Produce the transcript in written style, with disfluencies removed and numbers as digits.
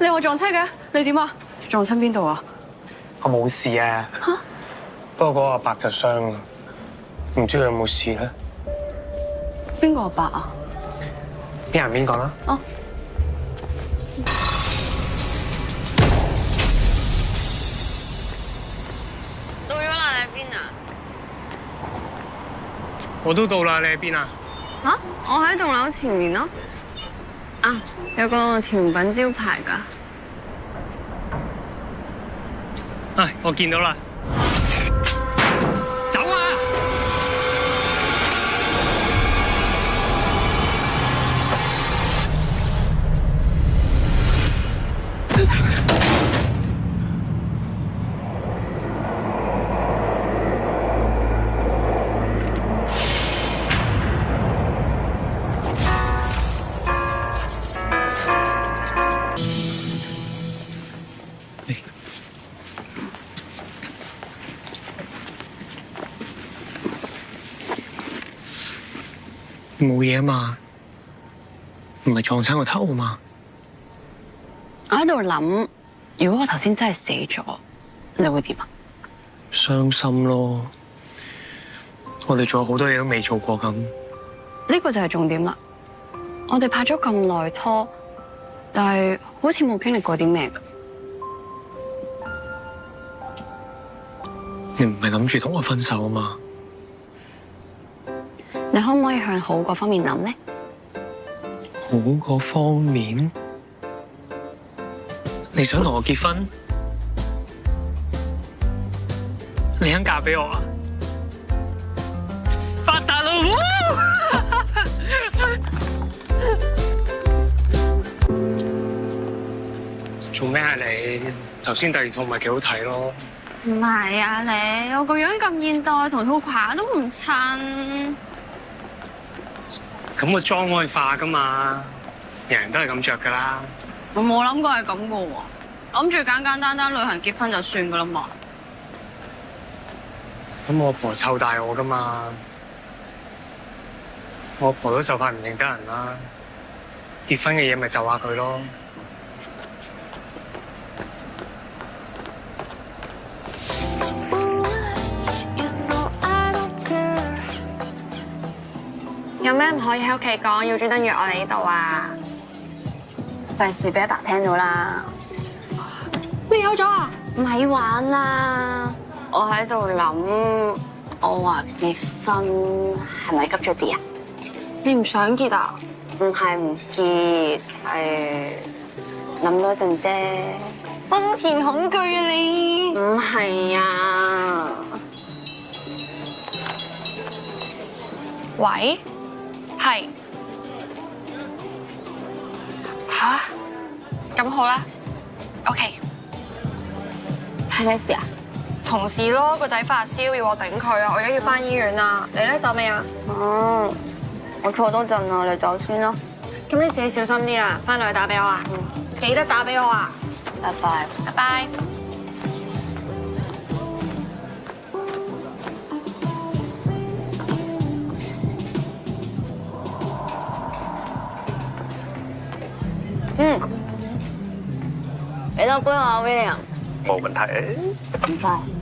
你話撞車嘅？你點啊？撞親邊度啊？我冇事啊。嚇？不過嗰個阿伯就傷啦，唔知佢有冇事咧？邊個阿伯啊？邊人邊個啦？哦。到咗啦，你喺邊啊？我都到啦，你喺邊啊？嚇！我喺棟樓前面咯。啊，有個甜品招牌㗎。唉，我見到啦。走啊！冇嘢啊嘛，唔係撞親個頭啊嘛。我喺度諗，如果我頭先真係死咗，你會點啊？傷心咯，我哋仲有好多嘢都未做過咁。呢個就係重點啦。我哋拍咗咁耐拖，但係好似冇經歷過啲咩㗎。你唔係諗住同我分手啊嘛？你可唔可以向好嗰方面諗呢？好嗰方面，你想同我結婚？你肯嫁俾我啊？發達咯！做咩啊你？頭先第二套咪幾好睇咯？唔係啊你，我個樣咁現代，同套褂都唔襯。咁個妝可以化噶嘛？人人都係咁着噶啦。我冇諗過係咁噶喎，諗住簡簡單單旅行結婚就算噶啦嘛。咁我婆湊大我噶嘛，我婆都就快唔認得人啦。結婚嘅嘢咪就下佢咯。有咩唔可以喺屋企講，要專登約我哋呢度啊？費事俾阿爸聽到啦。你有咗啊？唔係玩啦，我喺度諗，我話結婚係咪急咗啲啊？你唔想結啊？唔係唔結，係諗多陣啫。婚前恐懼啊你！唔係啊。喂？係。吓？咁好啦。OK。係咩事啊？同事咯，個仔發燒要我頂佢啊！我而家要返醫院啦。你咧走未啊？我坐多陣啊，你走先啦。咁你自己小心啲啦，返嚟打俾我啊！記得打俾我啊！拜拜。拜拜。俾多杯我，William。冇問題。唔該。